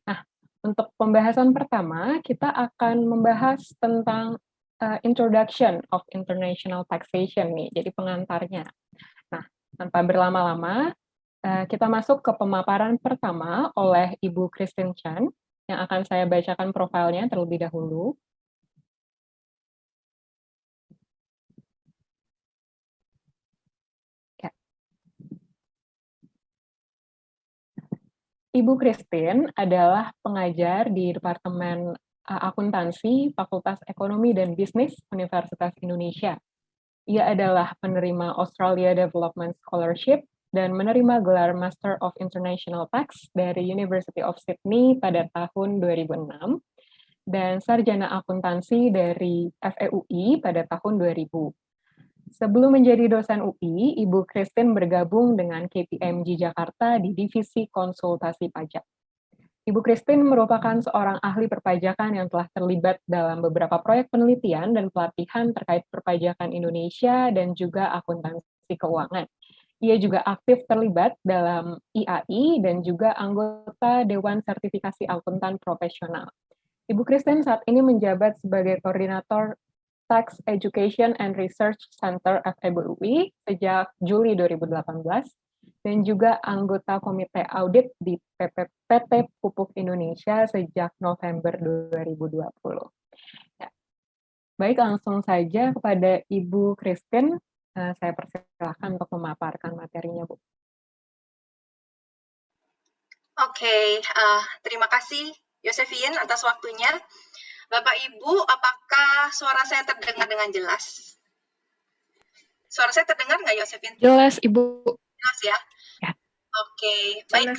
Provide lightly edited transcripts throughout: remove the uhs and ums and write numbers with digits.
Nah, untuk pembahasan pertama, kita akan membahas tentang introduction of international taxation nih, jadi pengantarnya. Nah, tanpa berlama-lama, kita masuk ke pemaparan pertama oleh Ibu Christine Chan, yang akan saya bacakan profilnya terlebih dahulu. Ya. Ibu Christine adalah pengajar di Departemen Akuntansi, Fakultas Ekonomi dan Bisnis Universitas Indonesia. Ia adalah penerima Australia Development Scholarship dan menerima gelar Master of International Tax dari University of Sydney pada tahun 2006 dan sarjana akuntansi dari FEUI pada tahun 2000. Sebelum menjadi dosen UI, Ibu Christine bergabung dengan KPMG Jakarta di Divisi Konsultasi Pajak. Ibu Christine merupakan seorang ahli perpajakan yang telah terlibat dalam beberapa proyek penelitian dan pelatihan terkait perpajakan Indonesia dan juga akuntansi keuangan. Ia juga aktif terlibat dalam IAI dan juga anggota Dewan Sertifikasi Akuntan Profesional. Ibu Christine saat ini menjabat sebagai koordinator Tax Education and Research Center FEBUI sejak Juli 2018 dan juga anggota Komite Audit di PT Pupuk Indonesia sejak November 2020. Ya. Baik, langsung saja kepada Ibu Christine, saya persilahkan untuk memaparkan materinya, Bu. Oke, terima kasih Josephine atas waktunya. Bapak Ibu, apakah suara saya terdengar dengan jelas? Suara saya terdengar nggak, Josephine? Jelas, Ibu. Jelas ya? Ya. Oke, baik.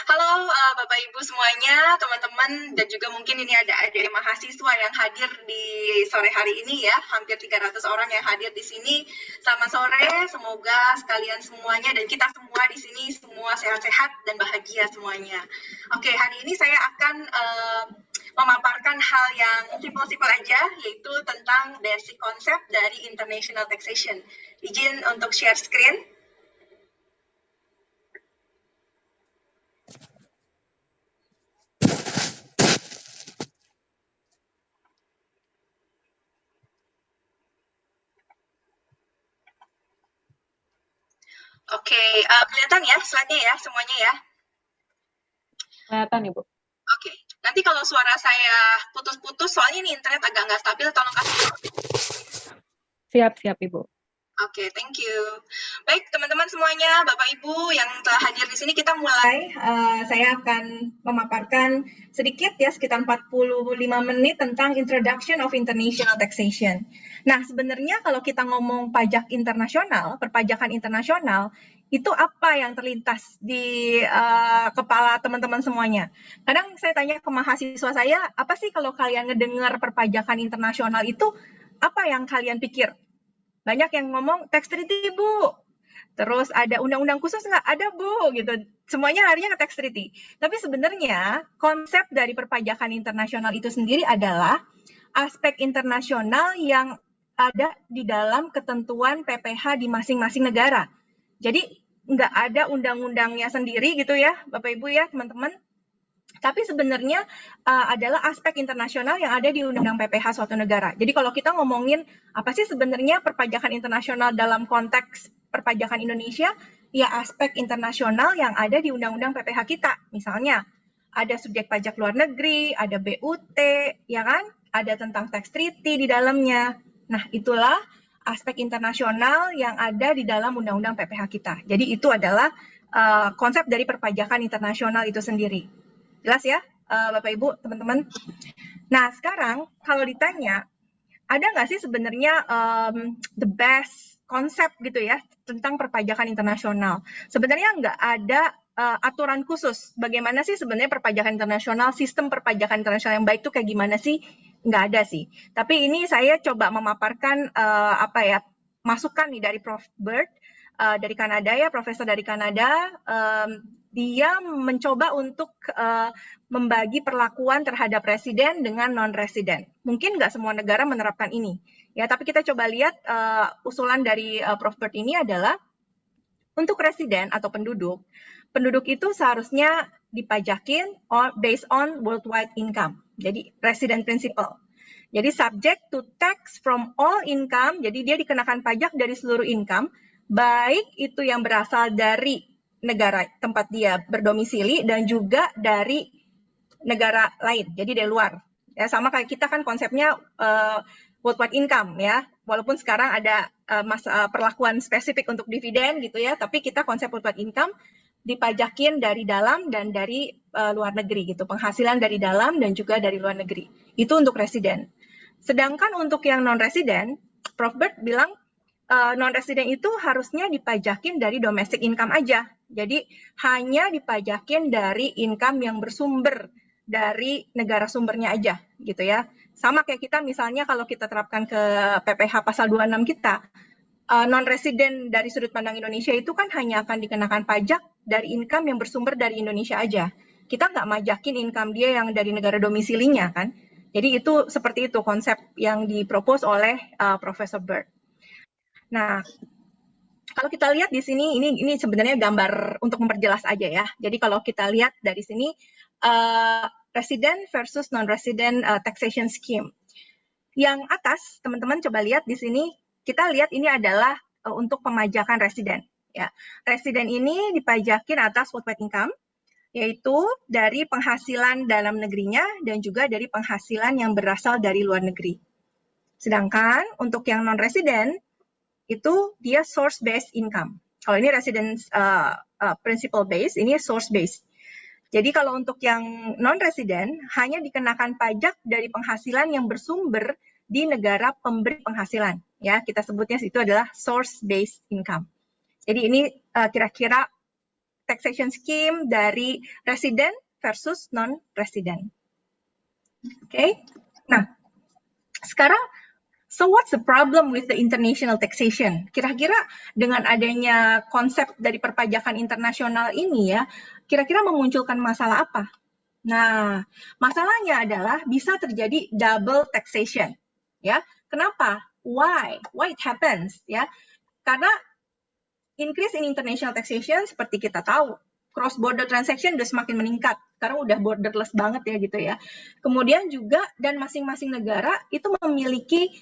Halo Bapak Ibu semuanya, teman-teman, dan juga mungkin ini ada adik mahasiswa yang hadir di sore hari ini ya, hampir 300 orang yang hadir di sini. Selamat sore, semoga sekalian semuanya dan kita semua di sini semua sehat-sehat dan bahagia semuanya. Oke, hari ini saya akan memaparkan hal yang simpel-simpel aja, yaitu tentang basic konsep dari international taxation. Izin untuk share screen. Oke, kelihatan ya slide-nya ya, semuanya ya? Kelihatan, Ibu. Oke, nanti kalau suara saya putus-putus, soalnya ini internet agak nggak stabil, tolong kasih. Siap, Ibu. Oke, thank you. Baik, teman-teman semuanya, Bapak Ibu yang telah hadir di sini, kita mulai. Saya akan memaparkan sedikit ya, sekitar 45 menit tentang Introduction of International Taxation. Nah, sebenarnya kalau kita ngomong pajak internasional, perpajakan internasional, itu apa yang terlintas di kepala teman-teman semuanya? Kadang saya tanya ke mahasiswa saya, apa sih kalau kalian ngedengar perpajakan internasional itu, apa yang kalian pikir? Banyak yang ngomong tax treaty, Bu. Terus ada undang-undang khusus nggak? Ada, Bu, gitu. Semuanya larinya ke tax treaty. Tapi sebenarnya konsep dari perpajakan internasional itu sendiri adalah aspek internasional yang ada di dalam ketentuan PPh di masing-masing negara. Jadi nggak ada undang-undangnya sendiri gitu ya, Bapak Ibu ya, teman-teman. Tapi sebenarnya adalah aspek internasional yang ada di Undang-Undang PPh suatu negara. Jadi kalau kita ngomongin apa sih sebenarnya perpajakan internasional dalam konteks perpajakan Indonesia, ya aspek internasional yang ada di Undang-Undang PPh kita. Misalnya ada subjek pajak luar negeri, ada BUT, ya kan? Ada tentang tax treaty di dalamnya. Nah, itulah aspek internasional yang ada di dalam Undang-Undang PPh kita. Jadi itu adalah konsep dari perpajakan internasional itu sendiri. Jelas ya, Bapak Ibu, teman-teman? Nah, sekarang kalau ditanya, ada nggak sih sebenarnya the best konsep gitu ya tentang perpajakan internasional? Sebenarnya nggak ada aturan khusus. Bagaimana sih sebenarnya perpajakan internasional, sistem perpajakan internasional yang baik itu kayak gimana sih? Nggak ada sih. Tapi ini saya coba memaparkan masukan nih dari Prof. Bird, dari Kanada ya, profesor dari Kanada. Dia mencoba untuk membagi perlakuan terhadap residen dengan non-residen. Mungkin nggak semua negara menerapkan ini, ya. Tapi kita coba lihat usulan dari Prof. Bird ini adalah untuk residen atau penduduk itu seharusnya dipajakin or based on worldwide income. Jadi resident principle. Jadi subject to tax from all income, jadi dia dikenakan pajak dari seluruh income, baik itu yang berasal dari negara tempat dia berdomisili dan juga dari negara lain, jadi dari luar. Ya, sama kayak kita kan konsepnya worldwide income ya, walaupun sekarang ada perlakuan spesifik untuk dividen gitu ya, tapi kita konsep worldwide income dipajakin dari dalam dan dari luar negeri gitu, penghasilan dari dalam dan juga dari luar negeri. Itu untuk residen. Sedangkan untuk yang non-resident, Prof. Bert bilang non-resident itu harusnya dipajakin dari domestic income aja. Jadi hanya dipajakin dari income yang bersumber dari negara sumbernya aja gitu ya. Sama kayak kita misalnya kalau kita terapkan ke PPh pasal 26 kita, non-resident dari sudut pandang Indonesia itu kan hanya akan dikenakan pajak dari income yang bersumber dari Indonesia aja. Kita nggak majakin income dia yang dari negara domisilinya kan. Jadi itu seperti itu konsep yang dipropos oleh Profesor Bert. Nah, kalau kita lihat di sini, ini sebenarnya gambar untuk memperjelas aja ya. Jadi kalau kita lihat dari sini, resident versus non-resident taxation scheme. Yang atas, teman-teman coba lihat di sini, kita lihat ini adalah untuk pemajakan residen. Ya, residen ini dipajakin atas worldwide income, yaitu dari penghasilan dalam negerinya dan juga dari penghasilan yang berasal dari luar negeri. Sedangkan untuk yang non-resident, itu dia source-based income. Kalau ini resident principle-based, ini source-based. Jadi kalau untuk yang non-resident, hanya dikenakan pajak dari penghasilan yang bersumber di negara pemberi penghasilan. Ya, kita sebutnya itu adalah source-based income. Jadi ini kira-kira taxation scheme dari resident versus non-resident. Oke, nah sekarang, so what's the problem with the international taxation? Kira-kira dengan adanya konsep dari perpajakan internasional ini ya, kira-kira memunculkan masalah apa? Nah, masalahnya adalah bisa terjadi double taxation. Ya, kenapa? Why? Why it happens? Ya, karena increase in international taxation seperti kita tahu, cross border transaction udah semakin meningkat, karena udah borderless banget ya gitu ya. Kemudian juga dan masing-masing negara itu memiliki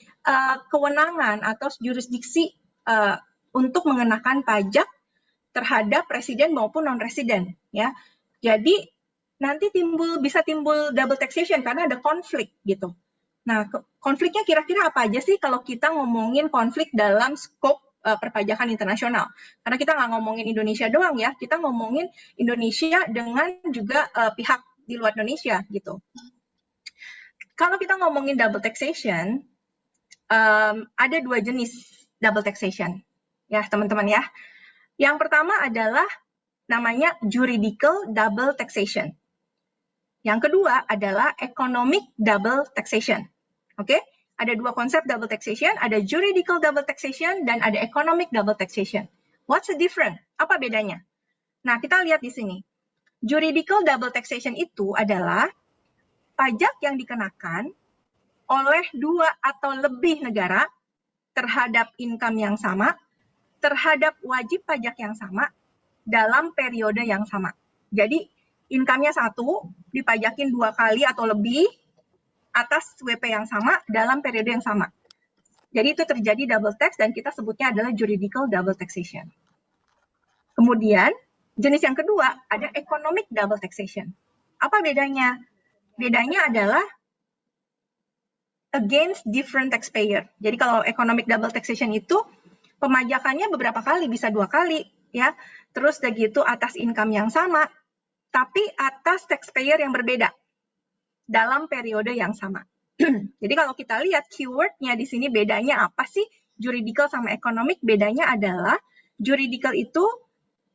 kewenangan atau jurisdiksi untuk mengenakan pajak terhadap residen maupun non-residen ya. Jadi nanti bisa timbul double taxation karena ada konflik gitu. Nah, konfliknya kira-kira apa aja sih kalau kita ngomongin konflik dalam scope perpajakan internasional? Karena kita nggak ngomongin Indonesia doang ya, kita ngomongin Indonesia dengan juga pihak di luar Indonesia gitu. Kalau kita ngomongin double taxation, ada dua jenis double taxation ya teman-teman ya. Yang pertama adalah namanya juridical double taxation. Yang kedua adalah economic double taxation. Oke? Ada dua konsep double taxation, ada juridical double taxation dan ada economic double taxation. What's the difference? Apa bedanya? Nah, kita lihat di sini. Juridical double taxation itu adalah pajak yang dikenakan oleh dua atau lebih negara terhadap income yang sama, terhadap wajib pajak yang sama, dalam periode yang sama. Jadi, income-nya satu, dipajakin 2 kali atau lebih, atas WP yang sama dalam periode yang sama. Jadi itu terjadi double tax dan kita sebutnya adalah juridical double taxation. Kemudian jenis yang kedua ada economic double taxation. Apa bedanya? Bedanya adalah against different taxpayer. Jadi kalau economic double taxation itu pemajakannya beberapa kali, bisa 2 kali ya. Terus udah gitu atas income yang sama, tapi atas taxpayer yang berbeda dalam periode yang sama. Jadi kalau kita lihat keywordnya di sini bedanya apa sih juridical sama economic? Bedanya adalah juridical itu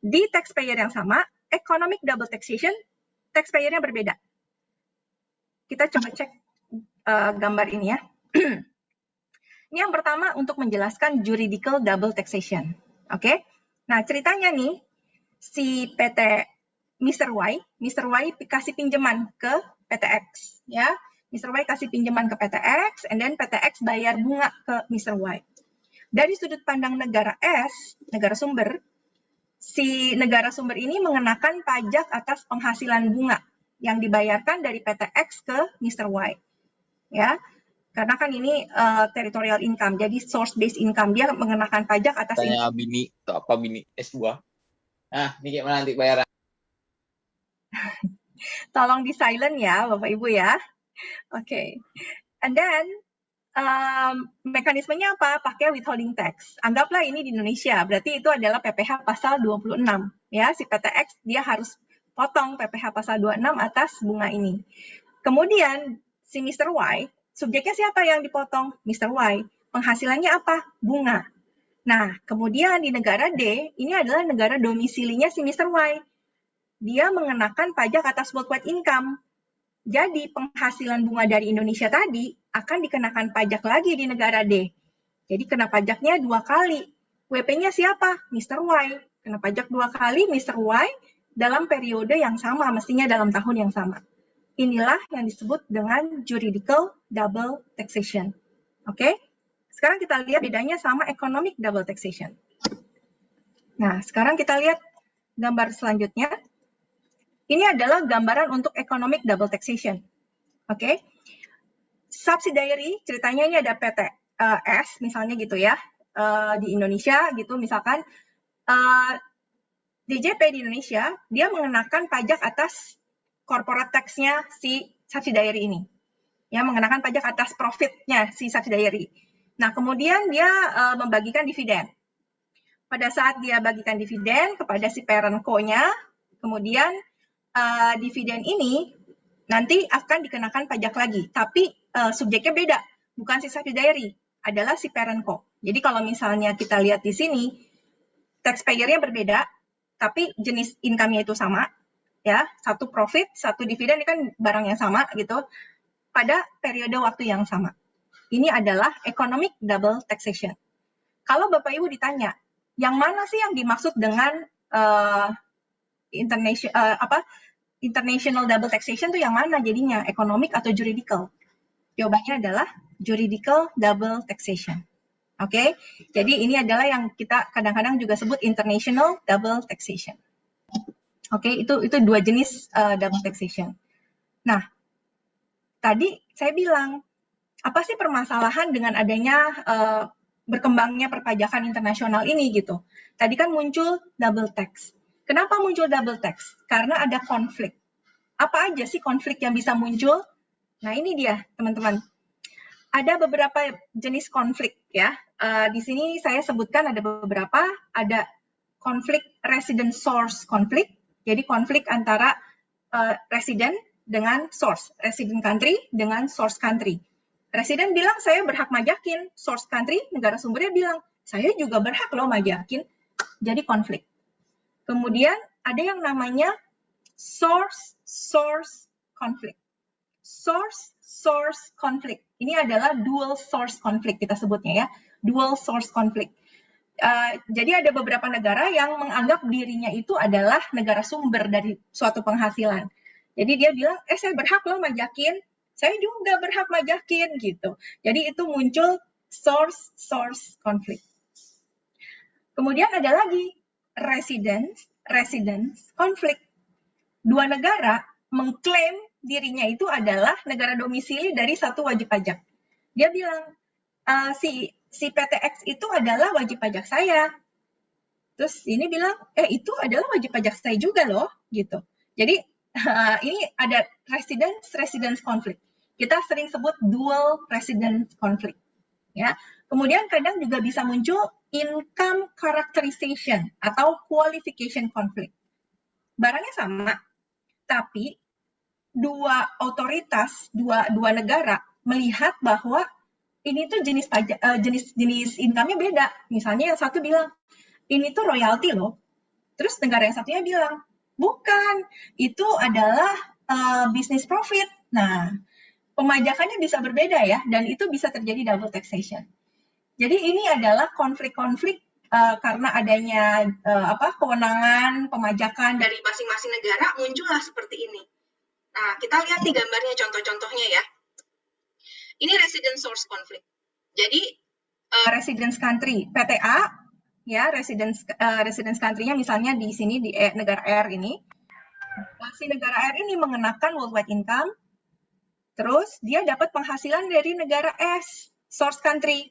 di taxpayer yang sama, economic double taxation taxpayer-nya berbeda. Kita coba cek gambar ini ya. Ini yang pertama untuk menjelaskan juridical double taxation. Oke? Nah, ceritanya nih si PT Mr. Y kasih pinjaman ke PTX ya. Mr. Y kasih pinjaman ke PTX and then PTX bayar bunga ke Mr. Y. Dari sudut pandang negara S, negara sumber, si negara sumber ini mengenakan pajak atas penghasilan bunga yang dibayarkan dari PT X ke Mr. Y. Ya, karena kan ini territorial income, jadi source based income, dia mengenakan pajak atas ini. Tanya bini, atau apa bini S2? Nah, ini gimana nanti bayaran? Tolong di silent ya, Bapak Ibu ya. Oke. And then, mekanismenya apa? Pakai withholding tax. Anggaplah ini di Indonesia, berarti itu adalah PPh pasal 26. Ya, si PTX dia harus potong PPh pasal 26 atas bunga ini. Kemudian, si Mr. Y, subjeknya siapa yang dipotong? Mr. Y. Penghasilannya apa? Bunga. Nah, kemudian di negara D, ini adalah negara domisilinya si Mr. Y. Dia mengenakan pajak atas worldwide income. Jadi, penghasilan bunga dari Indonesia tadi akan dikenakan pajak lagi di negara D. Jadi, kena pajaknya 2 kali. WP-nya siapa? Mr. Y. Kena pajak 2 kali Mr. Y dalam periode yang sama, mestinya dalam tahun yang sama. Inilah yang disebut dengan juridical double taxation. Oke? Sekarang kita lihat bedanya sama economic double taxation. Nah, sekarang kita lihat gambar selanjutnya. Ini adalah gambaran untuk economic double taxation. Oke? Subsidiary, ceritanya ini ada PT S, misalnya gitu ya, di Indonesia gitu, misalkan DJP di Indonesia, dia mengenakan pajak atas corporate tax-nya si subsidiary ini. Ya, mengenakan pajak atas profit-nya si subsidiary. Nah, kemudian dia membagikan dividen. Pada saat dia bagikan dividen kepada si parent co-nya, kemudian dividen ini nanti akan dikenakan pajak lagi. Tapi subjeknya beda, bukan si subsidiary, adalah si parent co. Jadi kalau misalnya kita lihat di sini, taxpayer-nya berbeda, tapi jenis income-nya itu sama. Ya, satu profit, satu dividen, ini kan barang yang sama gitu, pada periode waktu yang sama. Ini adalah economic double taxation. Kalau Bapak Ibu ditanya, yang mana sih yang dimaksud dengan international double taxation itu yang mana jadinya, economic atau juridical? Jawabannya adalah juridical double taxation. Oke, jadi ini adalah yang kita kadang-kadang juga sebut international double taxation. Oke, itu 2 jenis double taxation. Nah, tadi saya bilang, apa sih permasalahan dengan adanya berkembangnya perpajakan internasional ini gitu? Tadi kan muncul double tax. Kenapa muncul double tax? Karena ada konflik. Apa aja sih konflik yang bisa muncul? Nah, ini dia, teman-teman. Ada beberapa jenis konflik ya. Di sini saya sebutkan ada beberapa. Ada konflik resident source konflik. Jadi konflik antara resident dengan source, resident country dengan source country. Resident bilang saya berhak majakin, source country, negara sumbernya bilang saya juga berhak loh majakin. Jadi konflik. Kemudian ada yang namanya source conflict. Source conflict. Ini adalah dual source conflict kita sebutnya ya, dual source conflict. Jadi ada beberapa negara yang menganggap dirinya itu adalah negara sumber dari suatu penghasilan. Jadi dia bilang, saya berhak loh majakin, saya juga berhak majakin gitu. Jadi itu muncul source conflict. Kemudian ada lagi residence conflict. 2 negara mengklaim dirinya itu adalah negara domisili dari satu wajib pajak. Dia bilang, si PTX itu adalah wajib pajak saya. Terus ini bilang, itu adalah wajib pajak saya juga loh, gitu. Jadi ini ada residence conflict. Kita sering sebut dual residence conflict. Ya. Kemudian kadang juga bisa muncul income characterization atau qualification conflict. Barangnya sama, tapi 2 otoritas, dua negara melihat bahwa ini tuh jenis income-nya beda. Misalnya yang satu bilang, ini tuh royalty loh. Terus negara yang satunya bilang, bukan, itu adalah business profit. Nah, pemajakannya bisa berbeda ya, dan itu bisa terjadi double taxation. Jadi ini adalah konflik-konflik karena adanya kewenangan pemajakan dari masing-masing negara muncullah seperti ini. Nah, kita lihat nih gambarnya, contoh-contohnya ya. Ini resident source conflict. Jadi, residence country, PTA, ya residence country-nya misalnya di sini di negara R ini. Si negara R ini mengenakan worldwide income, terus dia dapat penghasilan dari negara S, source country.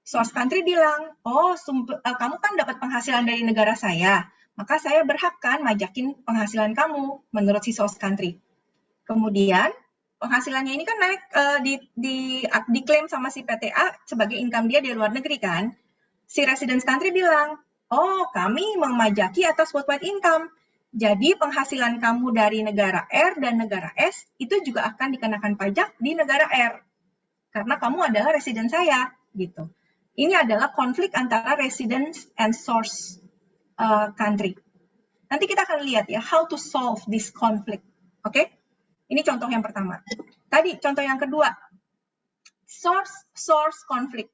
Source country bilang, oh kamu kan dapat penghasilan dari negara saya, maka saya berhak kan majakin penghasilan kamu menurut si source country. Kemudian penghasilannya ini kan naik diklaim sama si PTA sebagai income dia di luar negeri kan. Si residence country bilang, oh kami memajaki atas worldwide income. Jadi penghasilan kamu dari negara R dan negara S itu juga akan dikenakan pajak di negara R. Karena kamu adalah resident saya, gitu. Ini adalah konflik antara residence and source country. Nanti kita akan lihat ya, how to solve this conflict. Oke? Ini contoh yang pertama. Tadi contoh yang kedua, source conflict.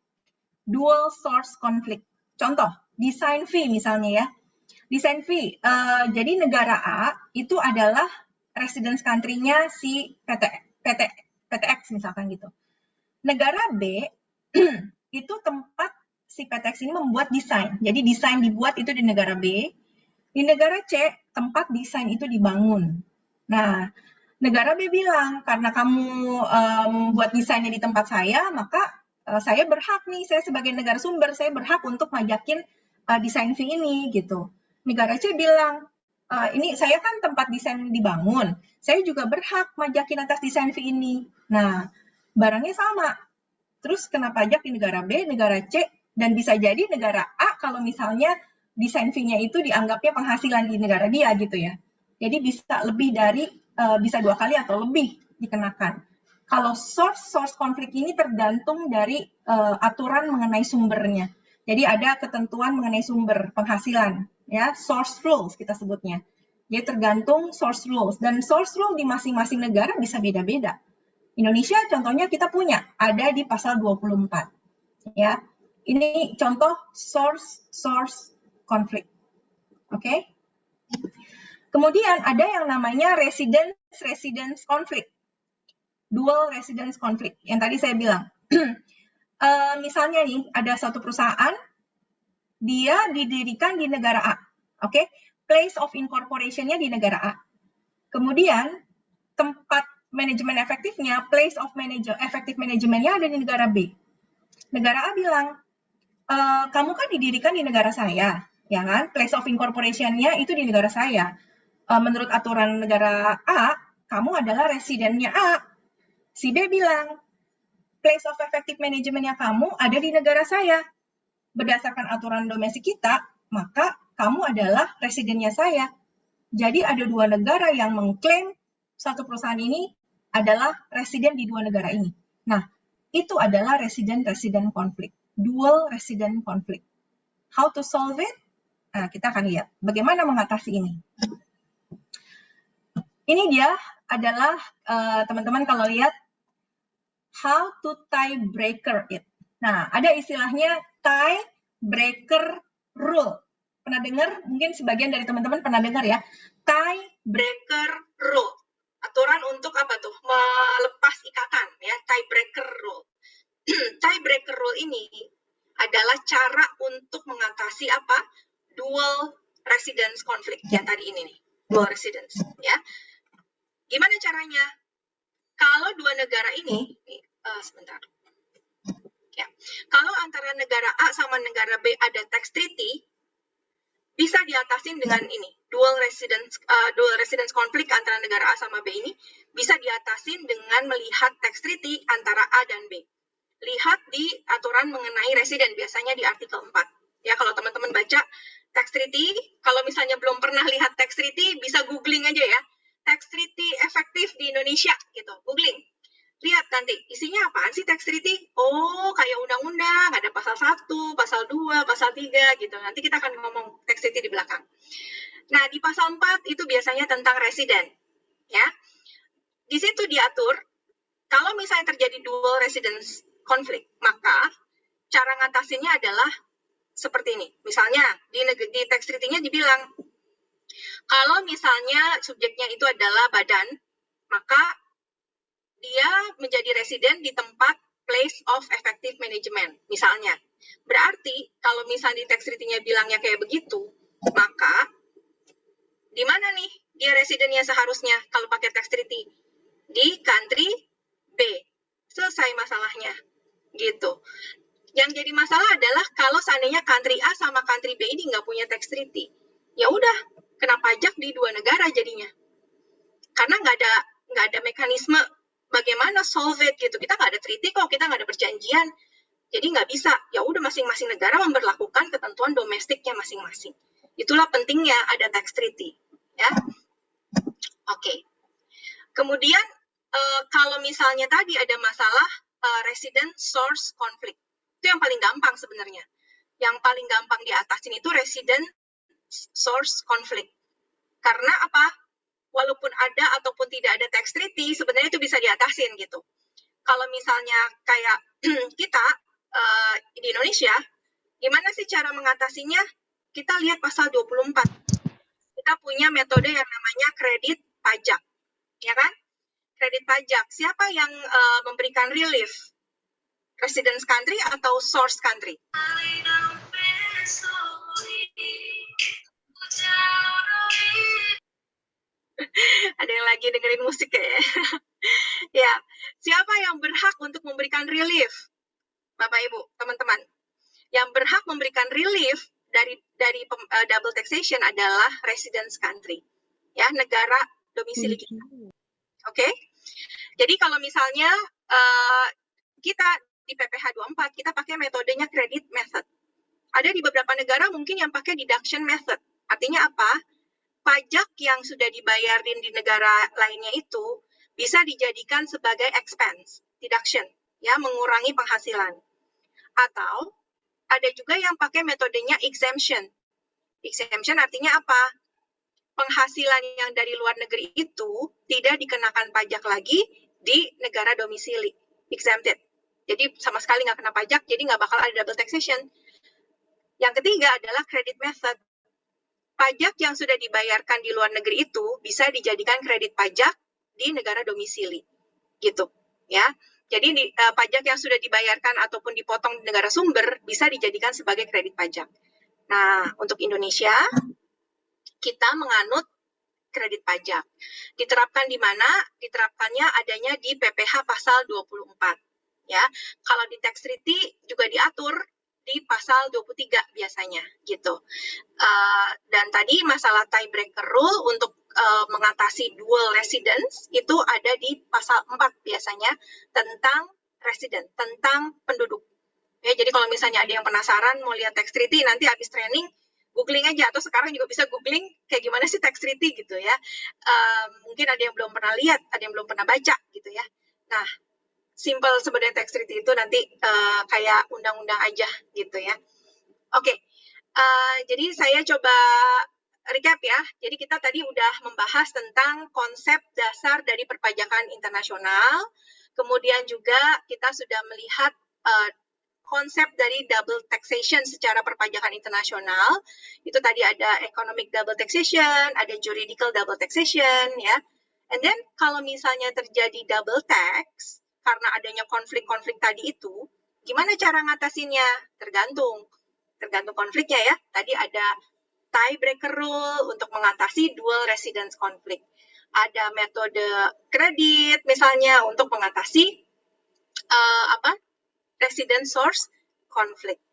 Dual source conflict. Contoh, design fee misalnya ya. Design fee, jadi negara A itu adalah residence country-nya si PTX misalkan gitu. Negara B itu tempat si PTX ini membuat desain. Jadi desain dibuat itu di negara B. Di negara C, tempat desain itu dibangun. Nah, negara B bilang, karena kamu membuat desainnya di tempat saya, maka saya berhak nih, saya sebagai negara sumber, saya berhak untuk majakin desain fee ini gitu. Negara C bilang, ini saya kan tempat desain dibangun, saya juga berhak majakin atas desain fee ini. Nah, barangnya sama. Terus kena pajak di negara B, negara C, dan bisa jadi negara A kalau misalnya desain fee-nya itu dianggapnya penghasilan di negara dia gitu ya. Jadi bisa lebih dari, bisa 2 kali atau lebih dikenakan. Kalau source konflik ini tergantung dari aturan mengenai sumbernya. Jadi ada ketentuan mengenai sumber penghasilan, ya, source rules kita sebutnya. Jadi tergantung source rules, dan source rule di masing-masing negara bisa beda-beda. Indonesia contohnya kita punya, ada di pasal 24. Ya, ini contoh source conflict. Oke? Kemudian ada yang namanya residence conflict. Dual residence conflict, yang tadi saya bilang. Misalnya nih, ada satu perusahaan, dia didirikan di negara A. Oke? Place of incorporation-nya di negara A. Kemudian, tempat manajemen efektifnya, place of effective management-nya ada di negara B. Negara A bilang, kamu kan didirikan di negara saya, ya kan? Place of incorporation-nya itu di negara saya. Menurut aturan negara A, kamu adalah residennya A. Si B bilang, place of effective management-nya kamu ada di negara saya. Berdasarkan aturan domestik kita, maka kamu adalah residennya saya. Jadi ada 2 negara yang mengklaim satu perusahaan ini adalah residen di 2 negara ini. Nah, itu adalah resident-resident conflict. Dual resident conflict. How to solve it? Nah, kita akan lihat bagaimana mengatasi ini. Ini dia adalah, teman-teman kalau lihat, how to tiebreaker it. Nah, ada istilahnya tiebreaker rule. Pernah dengar? Mungkin sebagian dari teman-teman pernah dengar ya. Tiebreaker rule. Aturan untuk apa tuh? Melepas ikatan ya, tiebreaker rule. Tiebreaker rule ini adalah cara untuk mengatasi apa? Dual residence conflict yang tadi ini nih. Dual residence ya. Gimana caranya? Kalau 2 negara ini, sebentar. Ya. Kalau antara negara A sama negara B ada tax treaty, bisa diatasin dengan ini. Dual residence conflict antara negara A sama B ini bisa diatasin dengan melihat tax treaty antara A dan B. Lihat di aturan mengenai residen, biasanya di artikel 4. Ya, kalau teman-teman baca tax treaty, kalau misalnya belum pernah lihat tax treaty, bisa googling aja ya. Tax treaty efektif di Indonesia gitu, googling. Lihat nanti isinya apaan sih tax treaty? Oh, kayak undang-undang, ada pasal 1, pasal 2, pasal 3 gitu. Nanti kita akan ngomong tax treaty di belakang. Nah, di pasal 4 itu biasanya tentang residen. Ya. Di situ diatur kalau misalnya terjadi dual residence conflict, maka cara ngatasinnya adalah seperti ini. Misalnya di tax treaty-nya dibilang kalau misalnya subjeknya itu adalah badan, maka dia menjadi residen di tempat place of effective management, misalnya. Berarti kalau misalnya di tax treaty-nya bilangnya kayak begitu, maka di mana nih dia residennya seharusnya kalau pakai tax treaty? Di country B. Selesai masalahnya. Gitu. Yang jadi masalah adalah kalau seandainya country A sama country B ini nggak punya tax treaty. Ya udah, kena pajak di dua negara jadinya. Karena nggak ada mekanisme bagaimana solve it gitu. Kita nggak ada treaty kok, kita nggak ada perjanjian. Jadi nggak bisa. Ya udah masing-masing negara memberlakukan ketentuan domestiknya masing-masing. Itulah pentingnya ada tax treaty. Ya, oke. Kemudian kalau misalnya tadi ada masalah resident source conflict, itu yang paling gampang sebenarnya. Yang paling gampang diatasin itu resident source conflict. Karena apa? Walaupun ada ataupun tidak ada tax treaty, sebenarnya itu bisa diatasin gitu. Kalau misalnya kayak kita di Indonesia, gimana sih cara mengatasinya? Kita lihat pasal 24. Kita punya metode yang namanya kredit pajak, ya kan? Kredit pajak. Siapa yang memberikan relief? Residence country atau source country? Ada yang lagi dengerin musik kayaknya. Ya, siapa yang berhak untuk memberikan relief? Bapak Ibu, teman-teman. Yang berhak memberikan relief dari double taxation adalah residence country. Ya, negara domisili kita. Oke? Jadi kalau misalnya kita di PPh 24 kita pakai metodenya credit method. Ada di beberapa negara mungkin yang pakai deduction method. Artinya apa? Pajak yang sudah dibayarin di negara lainnya itu bisa dijadikan sebagai expense, deduction, ya, mengurangi penghasilan. Atau ada juga yang pakai metodenya exemption. Exemption artinya apa? Penghasilan yang dari luar negeri itu tidak dikenakan pajak lagi di negara domisili, exempted. Jadi sama sekali nggak kena pajak, jadi nggak bakal ada double taxation. Yang ketiga adalah credit method. Pajak yang sudah dibayarkan di luar negeri itu bisa dijadikan kredit pajak di negara domisili, gitu, ya. Jadi pajak yang sudah dibayarkan ataupun dipotong di negara sumber bisa dijadikan sebagai kredit pajak. Nah, untuk Indonesia, kita menganut kredit pajak. Diterapkan di mana? Diterapkannya adanya di PPh pasal 24. Ya, kalau di tax treaty juga diatur di pasal 23 biasanya, gitu. Dan tadi masalah tiebreaker rule untuk mengatasi dual residence itu ada di pasal 4 biasanya tentang resident, tentang penduduk. Ya, jadi kalau misalnya ada yang penasaran mau lihat tax treaty, nanti habis training googling aja, atau sekarang juga bisa googling kayak gimana sih tax treaty gitu ya. Mungkin ada yang belum pernah lihat, ada yang belum pernah baca gitu ya. Nah, simple sebenarnya tax treaty itu nanti kayak undang-undang aja gitu ya. Oke, jadi saya coba recap ya. Jadi kita tadi udah membahas tentang konsep dasar dari perpajakan internasional. Kemudian juga kita sudah melihat konsep dari double taxation secara perpajakan internasional. Itu tadi ada economic double taxation, ada juridical double taxation ya. And then kalau misalnya terjadi double tax karena adanya konflik-konflik tadi itu, gimana cara ngatasinnya? Tergantung konfliknya ya. Tadi ada tiebreaker rule untuk mengatasi dual residence conflict. Ada metode kredit misalnya untuk mengatasi resident source conflict.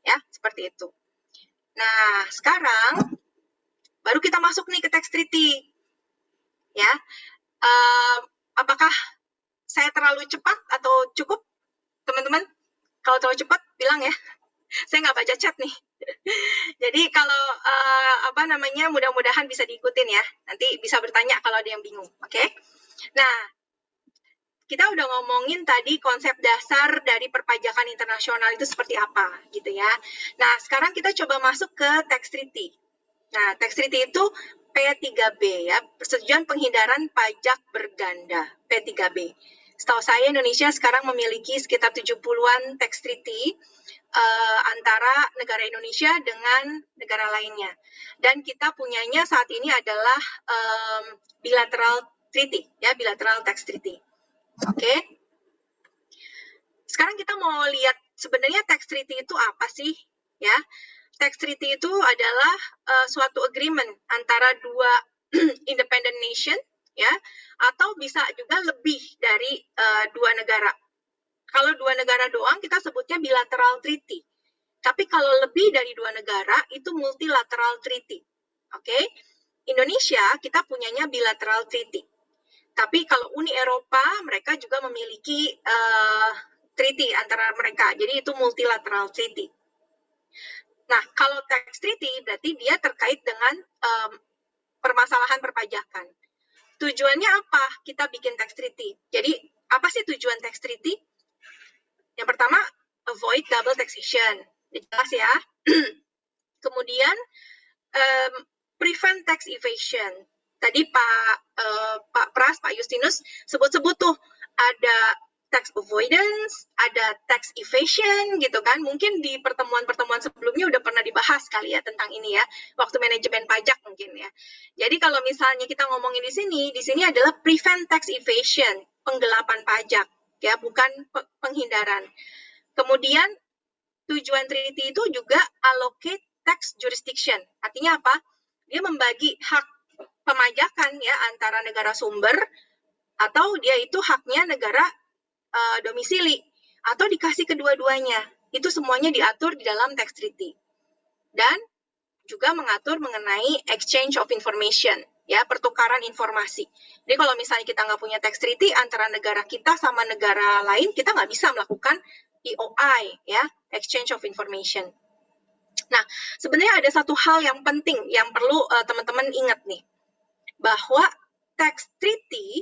Ya, seperti itu. Nah, sekarang baru kita masuk nih ke tax treaty. Ya. Apakah saya terlalu cepat atau cukup? Teman-teman, kalau terlalu cepat bilang ya. Saya nggak baca chat nih. Jadi kalau mudah-mudahan bisa diikutin ya. Nanti bisa bertanya kalau ada yang bingung, oke? Nah, kita udah ngomongin tadi konsep dasar dari perpajakan internasional itu seperti apa, gitu ya. Nah, sekarang kita coba masuk ke tax treaty. Nah, tax treaty itu P3B ya, Persetujuan Penghindaran Pajak Berganda, P3B. Setahu saya Indonesia sekarang memiliki sekitar 70-an tax treaty antara negara Indonesia dengan negara lainnya. Dan kita punyanya saat ini adalah bilateral treaty, ya, bilateral tax treaty. Oke. Sekarang kita mau lihat sebenarnya tax treaty itu apa sih, ya? Tax treaty itu adalah suatu agreement antara dua independent nation, ya, atau bisa juga lebih dari dua negara. Kalau dua negara doang kita sebutnya bilateral treaty. Tapi kalau lebih dari dua negara itu multilateral treaty. Oke? Indonesia kita punyanya bilateral treaty. Tapi kalau Uni Eropa mereka juga memiliki treaty antara mereka. Jadi itu multilateral treaty. Nah, kalau tax treaty berarti dia terkait dengan permasalahan perpajakan. Tujuannya apa? Kita bikin tax treaty. Jadi, apa sih tujuan tax treaty? Yang pertama, avoid double taxation. Jelas ya. Kemudian, prevent tax evasion. Tadi Pak Pras, Pak Justinus sebut-sebut tuh ada tax avoidance, ada tax evasion gitu kan. Mungkin di pertemuan-pertemuan sebelumnya udah pernah dibahas kali ya tentang ini ya, waktu manajemen pajak mungkin ya. Jadi kalau misalnya kita ngomongin di sini adalah prevent tax evasion, penggelapan pajak ya, bukan penghindaran. Kemudian tujuan treaty itu juga allocate tax jurisdiction. Artinya apa? Dia membagi hak pemajakan ya antara negara sumber atau dia itu haknya negara domisili atau dikasih kedua-duanya. Itu semuanya diatur di dalam tax treaty. Dan juga mengatur mengenai exchange of information, ya, pertukaran informasi. Jadi kalau misalnya kita nggak punya tax treaty antara negara kita sama negara lain, kita nggak bisa melakukan EOI, ya, exchange of information. Nah, sebenarnya ada satu hal yang penting yang perlu teman-teman ingat nih, bahwa tax treaty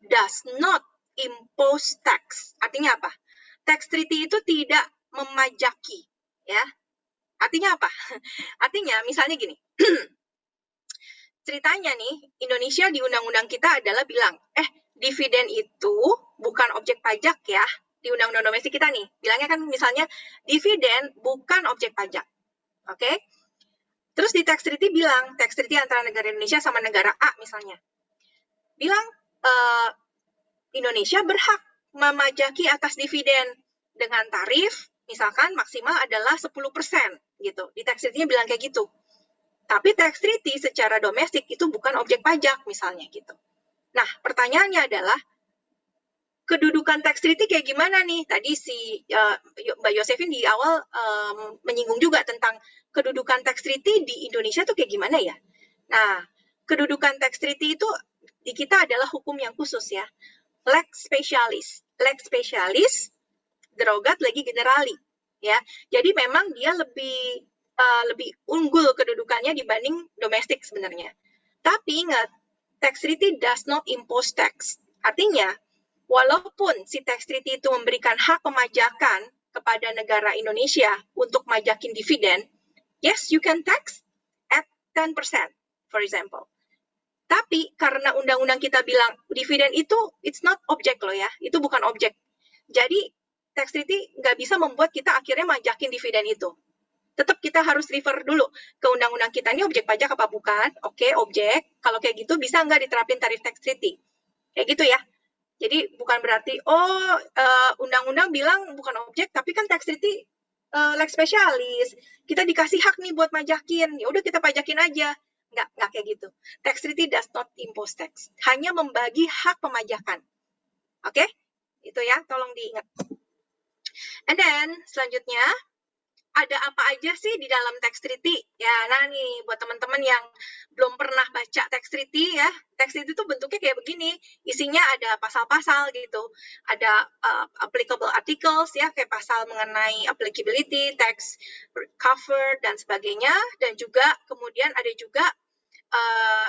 does not impose tax. Artinya apa? Tax treaty itu tidak memajaki, ya. Artinya apa? Artinya misalnya gini, ceritanya nih, Indonesia di undang-undang kita adalah bilang, dividen itu bukan objek pajak ya, di undang-undang domestik kita nih, bilangnya kan misalnya, dividen bukan objek pajak, oke? Terus di tax treaty bilang, tax treaty antara negara Indonesia sama negara A misalnya, bilang, Indonesia berhak memajaki atas dividen dengan tarif, misalkan maksimal adalah 10% gitu. Di tax treaty-nya bilang kayak gitu. Tapi tax treaty secara domestik itu bukan objek pajak misalnya gitu. Nah, pertanyaannya adalah kedudukan tax treaty kayak gimana nih? Tadi si Mbak Yosefin di awal menyinggung juga tentang kedudukan tax treaty di Indonesia tuh kayak gimana ya? Nah, kedudukan tax treaty itu di kita adalah hukum yang khusus ya. Lex specialis. Lex specialis derogat legi generali, ya. Jadi memang dia lebih unggul kedudukannya dibanding domestik sebenarnya. Tapi ingat, tax treaty does not impose tax. Artinya, walaupun si tax treaty itu memberikan hak pemajakan kepada negara Indonesia untuk majakin dividen, yes, you can tax at 10%, for example. Tapi karena undang-undang kita bilang dividen itu it's not objek loh ya, itu bukan objek. Jadi tax treaty nggak bisa membuat kita akhirnya majakin dividen itu. Tetap kita harus refer dulu ke undang-undang kita, ini objek pajak apa bukan? Oke, objek. Kalau kayak gitu bisa nggak diterapin tarif tax treaty? Kayak gitu ya. Jadi bukan berarti undang-undang bilang bukan objek, tapi kan tax treaty lex specialis. Kita dikasih hak nih buat majakin. Ya udah kita pajakin aja. Nggak kayak gitu. Tax treaty does not impose tax. Hanya membagi hak pemajakan. Oke? Itu ya, tolong diingat. And then, selanjutnya, ada apa aja sih di dalam tax treaty? Ya, nah nih, buat teman-teman yang belum pernah baca tax treaty ya, tax treaty itu bentuknya kayak begini. Isinya ada pasal-pasal gitu. Ada applicable articles ya, kayak pasal mengenai applicability, tax cover, dan sebagainya. Dan juga, kemudian ada juga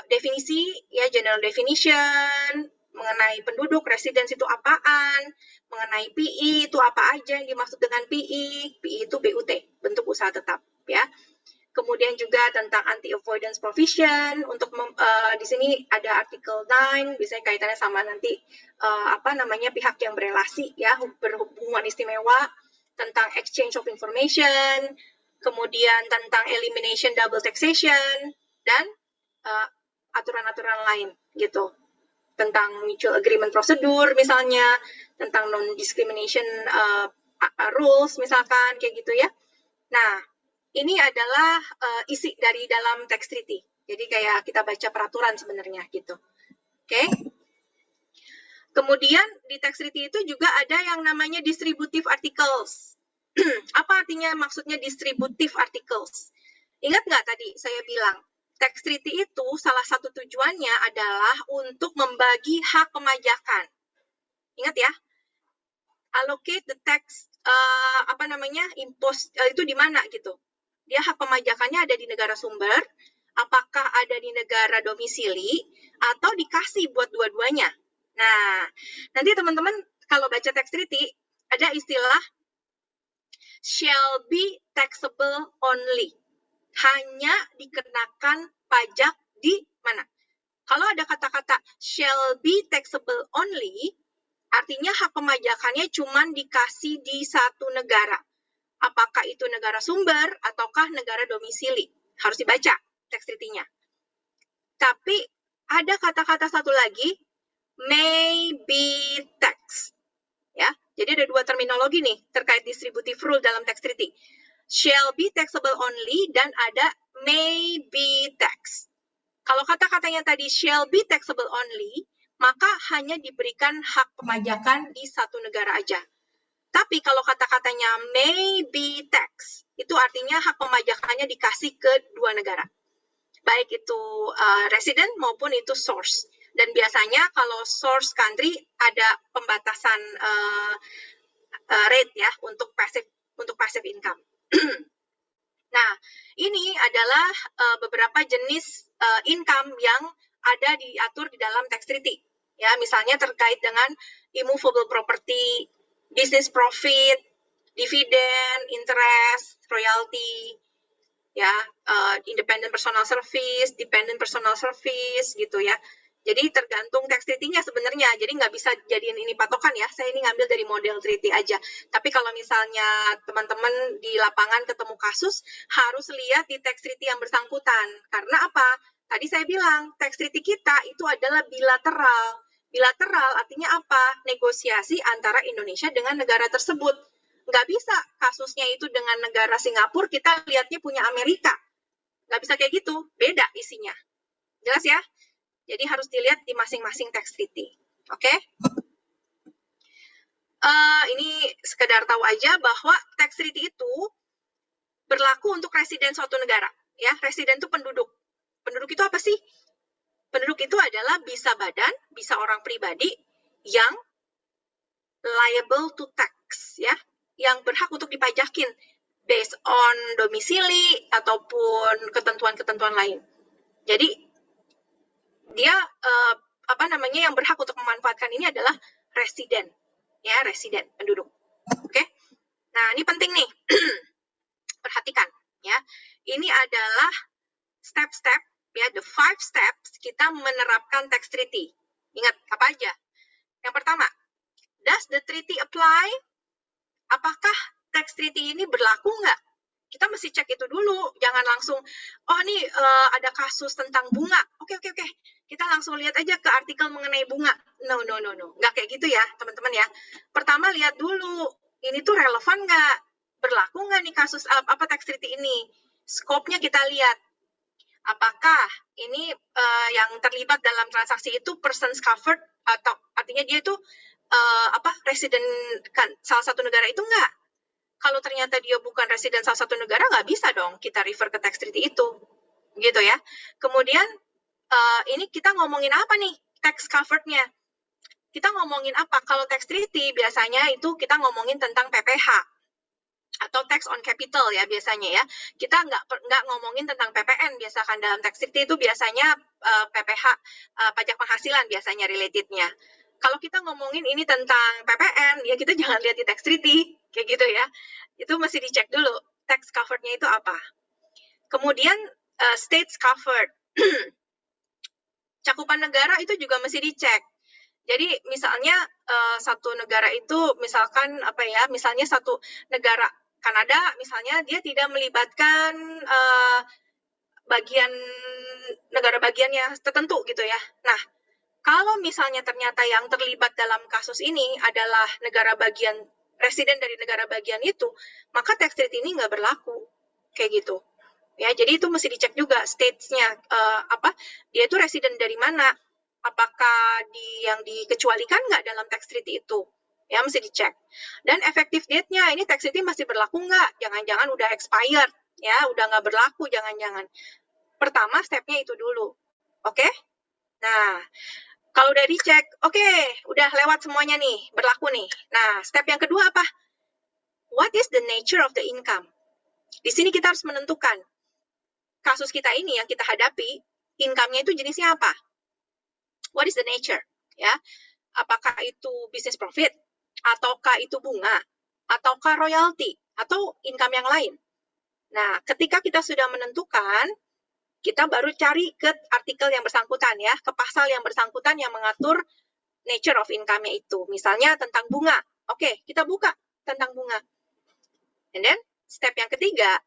definisi, ya, general definition, mengenai penduduk, residence itu apaan, mengenai PI itu apa aja yang dimaksud dengan PI. PI itu BUT, bentuk usaha tetap, ya. Kemudian juga tentang anti-avoidance provision, untuk di sini ada artikel 9, biasanya kaitannya sama nanti pihak yang berelasi, ya, berhubungan istimewa, tentang exchange of information, kemudian tentang elimination double taxation, dan aturan-aturan lain gitu. tentang mutual agreement prosedur misalnya, tentang non-discrimination rules misalkan, kayak gitu ya. Nah, ini adalah isi dari dalam tax treaty. Jadi kayak kita baca peraturan sebenarnya gitu. Oke. Kemudian di tax treaty itu juga ada yang namanya distributive articles. Apa artinya maksudnya distributive articles? Ingat nggak tadi saya bilang, tax treaty itu salah satu tujuannya adalah untuk membagi hak pemajakan. Ingat ya, allocate the tax, itu di mana gitu. Dia hak pemajakannya ada di negara sumber, apakah ada di negara domisili, atau dikasih buat dua-duanya. Nah, nanti teman-teman kalau baca tax treaty, ada istilah shall be taxable only. Hanya dikenakan pajak di mana? Kalau ada kata-kata shall be taxable only, artinya hak pemajakannya cuma dikasih di satu negara. Apakah itu negara sumber ataukah negara domisili? Harus dibaca tax treaty-nya. Tapi ada kata-kata satu lagi, may be tax. Ya, jadi ada dua terminologi nih terkait distributive rule dalam tax treaty. Shall be taxable only dan ada may be tax. Kalau kata-katanya tadi shall be taxable only, maka hanya diberikan hak pemajakan di satu negara aja. Tapi kalau kata-katanya may be tax, itu artinya hak pemajakannya dikasih ke dua negara. Baik itu resident maupun itu source. Dan biasanya kalau source country ada pembatasan rate ya untuk passive income. Nah, ini adalah beberapa jenis income yang ada diatur di dalam tax treaty. Ya, misalnya terkait dengan immovable property, business profit, dividend, interest, royalty, ya, independent personal service, dependent personal service, gitu ya. Jadi tergantung tax treaty-nya sebenarnya, jadi nggak bisa jadiin ini patokan ya, saya ini ngambil dari model treaty aja. Tapi kalau misalnya teman-teman di lapangan ketemu kasus, harus lihat di tax treaty yang bersangkutan. Karena apa? Tadi saya bilang, tax treaty kita itu adalah bilateral. Bilateral artinya apa? Negosiasi antara Indonesia dengan negara tersebut. Nggak bisa kasusnya itu dengan negara Singapura, kita lihatnya punya Amerika. Nggak bisa kayak gitu, beda isinya. Jelas ya? Jadi harus dilihat di masing-masing tax treaty. Oke? Ini sekedar tahu aja bahwa tax treaty itu berlaku untuk residen suatu negara. Ya, residen itu penduduk. Penduduk itu apa sih? Penduduk itu adalah bisa badan, bisa orang pribadi yang liable to tax, ya, yang berhak untuk dipajakin based on domisili ataupun ketentuan-ketentuan lain. Jadi dia yang berhak untuk memanfaatkan ini adalah residen, ya, residen penduduk. Oke? Nah, ini penting nih. Perhatikan, ya. Ini adalah step-step, ya, the 5 steps kita menerapkan tax treaty. Ingat apa aja? Yang pertama, does the treaty apply? Apakah tax treaty ini berlaku nggak? Kita mesti cek itu dulu, jangan langsung, oh ini ada kasus tentang bunga, oke, kita langsung lihat aja ke artikel mengenai bunga. No, nggak kayak gitu ya teman-teman ya. Pertama lihat dulu, ini tuh relevan nggak? Berlaku nggak nih kasus tax treaty ini? Skopnya kita lihat, apakah ini yang terlibat dalam transaksi itu persons covered, atau artinya dia itu resident kan salah satu negara itu nggak? Kalau ternyata dia bukan residen salah satu negara, nggak bisa dong kita refer ke tax treaty itu, gitu ya. Kemudian ini kita ngomongin apa nih tax covered-nya? Kita ngomongin apa? Kalau tax treaty biasanya itu kita ngomongin tentang PPH atau tax on capital ya biasanya ya. Kita nggak ngomongin tentang PPN biasakan dalam tax treaty itu biasanya PPH pajak penghasilan biasanya relatednya. Kalau kita ngomongin ini tentang PPN, ya kita jangan lihat di tax treaty, kayak gitu ya. Itu mesti dicek dulu, tax covered-nya itu apa. Kemudian, states covered. Cakupan negara itu juga mesti dicek. Jadi, misalnya, satu negara itu, misalkan, misalnya satu negara Kanada, misalnya, dia tidak melibatkan negara bagiannya tertentu gitu ya. Nah, Kalau misalnya ternyata yang terlibat dalam kasus ini adalah negara bagian, residen dari negara bagian itu, maka tax treaty ini nggak berlaku. Kayak gitu. Ya, jadi itu mesti dicek juga states-nya, dia itu residen dari mana, apakah yang dikecualikan nggak dalam tax treaty itu, ya mesti dicek. Dan effective date-nya, ini tax treaty masih berlaku nggak, jangan-jangan udah expired, ya udah nggak berlaku, jangan-jangan. Pertama step-nya itu dulu, oke? Nah, kalau udah dicek, oke, udah lewat semuanya nih, berlaku nih. Nah, step yang kedua apa? What is the nature of the income? Di sini kita harus menentukan kasus kita ini yang kita hadapi, income-nya itu jenisnya apa? What is the nature? Ya, apakah itu business profit, ataukah itu bunga, ataukah royalty, atau income yang lain? Nah, ketika kita sudah menentukan, kita baru cari ke artikel yang bersangkutan ya, ke pasal yang bersangkutan yang mengatur nature of income-nya itu. Misalnya tentang bunga. Oke, kita buka tentang bunga. And then, step yang ketiga,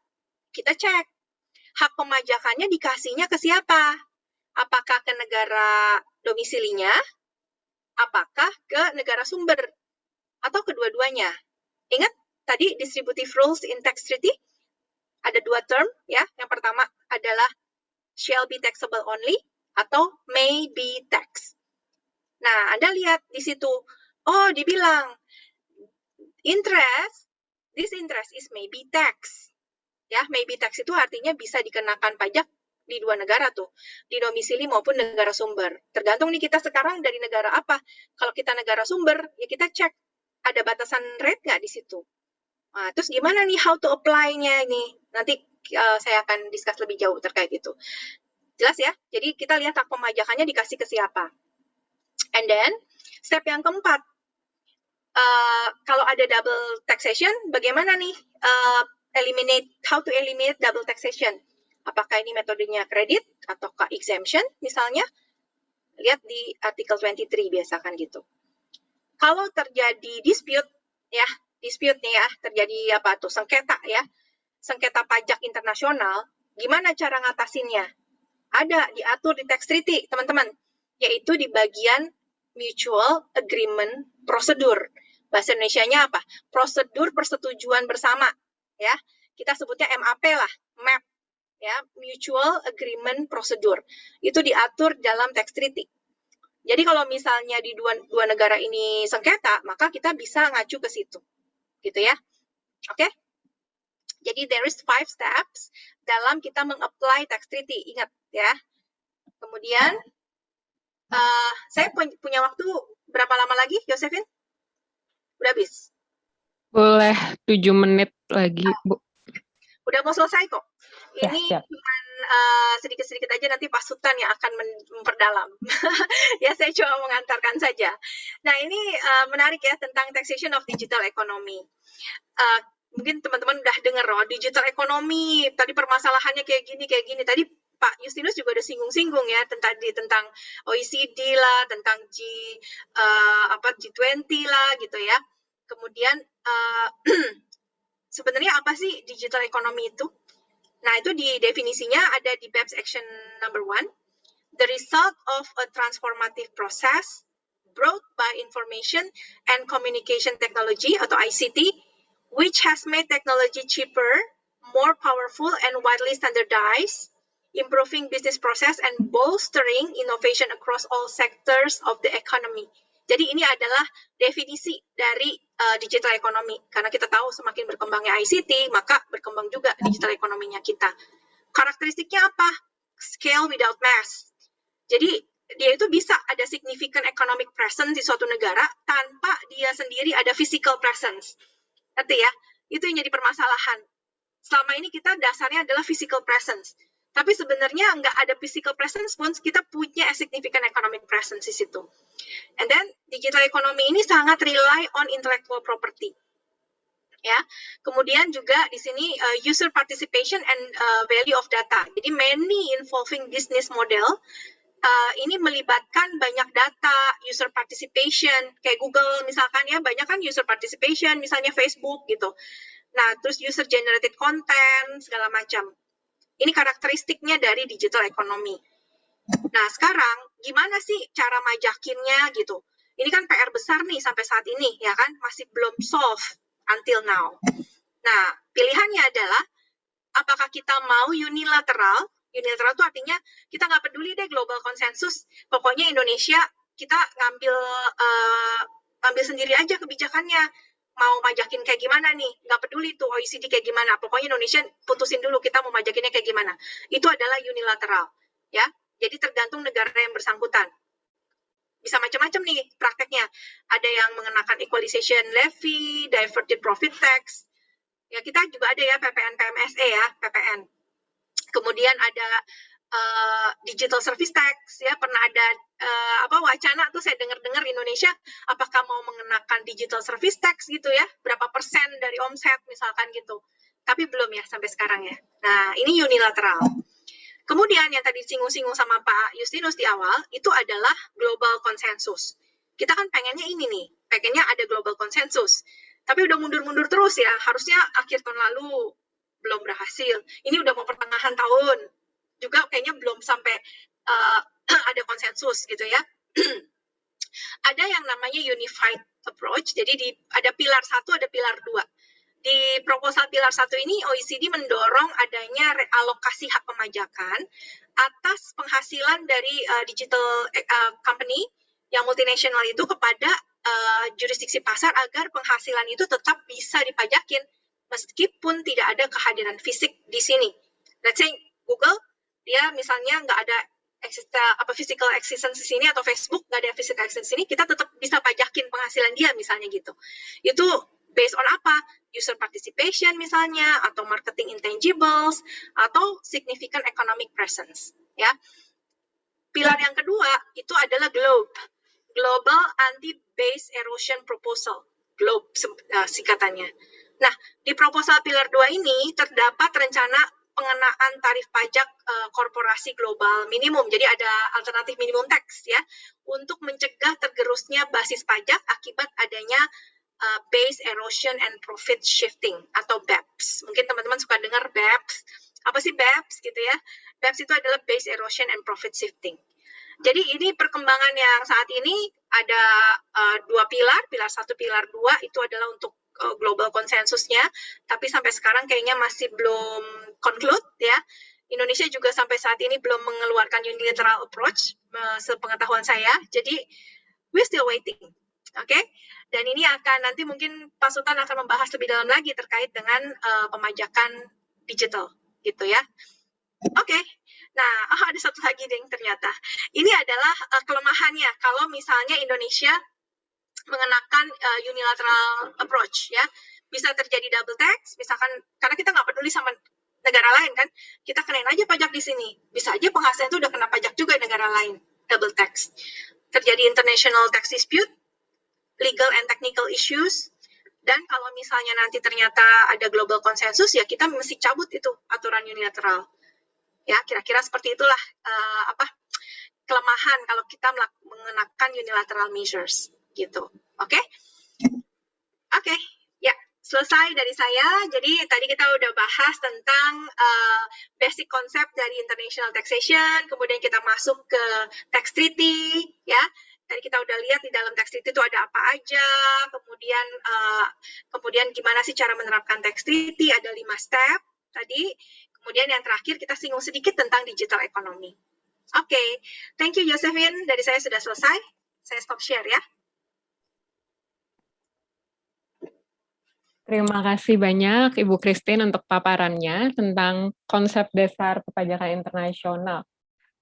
kita cek hak pemajakannya dikasihnya ke siapa? Apakah ke negara domisilinya? Apakah ke negara sumber? Atau kedua-duanya? Ingat tadi distributive rules in tax treaty? Ada dua term ya. Yang pertama adalah shall be taxable only atau may be taxed. Nah, Anda lihat di situ, oh dibilang this interest is may be taxed. Ya, maybe tax itu artinya bisa dikenakan pajak di dua negara tuh, di domisili maupun negara sumber. Tergantung nih kita sekarang dari negara apa. Kalau kita negara sumber, ya kita cek ada batasan rate nggak di situ. Nah, terus gimana nih how to apply-nya ini? Nanti saya akan discuss lebih jauh terkait itu. Jelas ya? Jadi kita lihat hak pemajakannya dikasih ke siapa. And then, step yang keempat, kalau ada double taxation, bagaimana nih how to eliminate double taxation? Apakah ini metodenya kredit ataukah exemption misalnya? Lihat di artikel 23 biasakan gitu. Kalau terjadi dispute nih ya, terjadi apa tuh sengketa ya, sengketa pajak internasional, gimana cara ngatasinnya? Ada diatur di tax treaty, teman-teman, yaitu di bagian mutual agreement procedure. Bahasa Indonesianya apa? Prosedur persetujuan bersama. Ya, kita sebutnya MAP lah, MAP, ya, Mutual Agreement Procedure. Itu diatur dalam tax treaty. Jadi kalau misalnya di dua negara ini sengketa, maka kita bisa ngacu ke situ, gitu ya. Oke? Jadi there is 5 steps dalam kita meng-apply tax treaty. Ingat ya. Kemudian saya punya waktu berapa lama lagi, Josephine? Udah habis? Boleh 7 menit lagi, Bu. Udah mau selesai kok. Ya, Ini siap. cuma sedikit-sedikit aja, nanti Pak Sultan yang akan memperdalam. Ya, saya cuma mengantarkan saja. Nah, ini menarik ya tentang taxation of digital economy. Mungkin teman-teman udah dengar digital economy, tadi permasalahannya kayak gini. Tadi Pak Justinus juga udah singgung-singgung ya tentang OECD lah, tentang G20 lah gitu ya. Kemudian sebenarnya apa sih digital economy itu? Nah, itu di definisinya ada di BEPS Action number 1. The result of a transformative process brought by information and communication technology atau ICT, which has made technology cheaper, more powerful, and widely standardized, improving business process and bolstering innovation across all sectors of the economy. Jadi ini adalah definisi dari digital economy. Karena kita tahu semakin berkembangnya ICT, maka berkembang juga digital ekonominya kita. Karakteristiknya apa? Scale without mass. Jadi dia itu bisa ada significant economic presence di suatu negara tanpa dia sendiri ada physical presence. Ngerti ya? Itu yang jadi permasalahan. Selama ini kita dasarnya adalah physical presence. Tapi sebenarnya nggak ada physical presence pun kita punya significant economic presence di situ. And then digital economy ini sangat rely on intellectual property. Ya, kemudian juga di sini user participation and value of data. Jadi many involving business model ini melibatkan banyak data, user participation, kayak Google misalkan ya, banyak kan user participation, misalnya Facebook gitu. Nah, terus user generated content, segala macam. Ini karakteristiknya dari digital economy. Nah, sekarang gimana sih cara majakinnya gitu. Ini kan PR besar nih sampai saat ini, ya kan, masih belum solve until now. Nah, pilihannya adalah apakah kita mau unilateral? Unilateral itu artinya kita nggak peduli deh global konsensus, pokoknya Indonesia kita ngambil sendiri aja kebijakannya, mau majakin kayak gimana nih, nggak peduli tuh OECD kayak gimana, pokoknya Indonesia putusin dulu kita mau majakinnya kayak gimana. Itu adalah unilateral, ya. Jadi tergantung negara yang bersangkutan. Bisa macam-macam nih prakteknya. Ada yang mengenakan equalization levy, diverted profit tax. Ya, kita juga ada ya PPN PMSE ya, PPN. Kemudian ada digital service tax, ya, pernah ada wacana tuh saya dengar-dengar Indonesia apakah mau mengenakan digital service tax gitu ya, berapa persen dari omset misalkan gitu. Tapi belum ya sampai sekarang ya. Nah, ini unilateral. Kemudian yang tadi singgung-singgung sama Pak Justinus di awal, itu adalah global consensus. Kita kan pengennya ini nih, pengennya ada global consensus. Tapi udah mundur-mundur terus ya, harusnya akhir tahun lalu belum berhasil. Ini udah mau pertengahan tahun, juga kayaknya belum sampai ada konsensus gitu ya. Ada yang namanya unified approach, jadi ada pilar 1, ada pilar 2. Di proposal pilar 1 ini OECD mendorong adanya realokasi hak pemajakan atas penghasilan dari digital company yang multinasional itu kepada jurisdiksi pasar agar penghasilan itu tetap bisa dipajakin meskipun tidak ada kehadiran fisik di sini. Let's say Google, dia misalnya nggak ada physical existence di sini, atau Facebook nggak ada physical existence di sini, kita tetap bisa pajakin penghasilan dia misalnya gitu. Itu based on apa? User participation misalnya, atau marketing intangibles, atau significant economic presence. Ya. Pilar yang kedua itu adalah Global Anti-Base Erosion Proposal, GLOBE singkatannya. Nah, di proposal pilar 2 ini terdapat rencana pengenaan tarif pajak korporasi global minimum. Jadi ada alternatif minimum tax ya, untuk mencegah tergerusnya basis pajak akibat adanya base erosion and profit shifting atau BEPS. Mungkin teman-teman suka dengar BEPS. Apa sih BEPS gitu ya? BEPS itu adalah base erosion and profit shifting. Jadi ini perkembangan yang saat ini ada 2 pilar 1, pilar 2 itu adalah untuk global konsensusnya, tapi sampai sekarang kayaknya masih belum conclude ya. Indonesia juga sampai saat ini belum mengeluarkan unilateral approach, sepengetahuan saya. Jadi we still waiting. Oke, dan ini akan nanti mungkin Pak Sultan akan membahas lebih dalam lagi terkait dengan pemajakan digital, gitu ya. Oke, nah ada satu lagi deh ternyata. Ini adalah kelemahannya kalau misalnya Indonesia mengenakan unilateral approach ya, bisa terjadi double tax, misalkan karena kita nggak peduli sama negara lain kan, kita kenain aja pajak di sini, bisa aja penghasilan itu udah kena pajak juga di negara lain, double tax. Terjadi international tax dispute, legal and technical issues, dan kalau misalnya nanti ternyata ada global consensus ya kita mesti cabut itu aturan unilateral. Ya, kira-kira seperti itulah kelemahan kalau kita mengenakan unilateral measures gitu. Oke? Oke, ya, selesai dari saya. Jadi tadi kita udah bahas tentang basic konsep dari international taxation, kemudian kita masuk ke tax treaty, ya. Tadi kita udah lihat di dalam tax treaty itu ada apa aja, kemudian gimana sih cara menerapkan tax treaty, ada 5 step tadi. Kemudian yang terakhir kita singgung sedikit tentang digital economy. Oke, thank you Josephine, dari saya sudah selesai. Saya stop share ya. Terima kasih banyak Ibu Christine untuk paparannya tentang konsep dasar perpajakan internasional.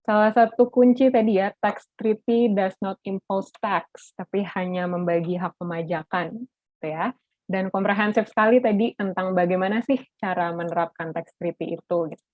Salah satu kunci tadi ya, tax treaty does not impose tax, tapi hanya membagi hak pemajakan, gitu ya. Dan komprehensif sekali tadi tentang bagaimana sih cara menerapkan tax treaty itu. Gitu.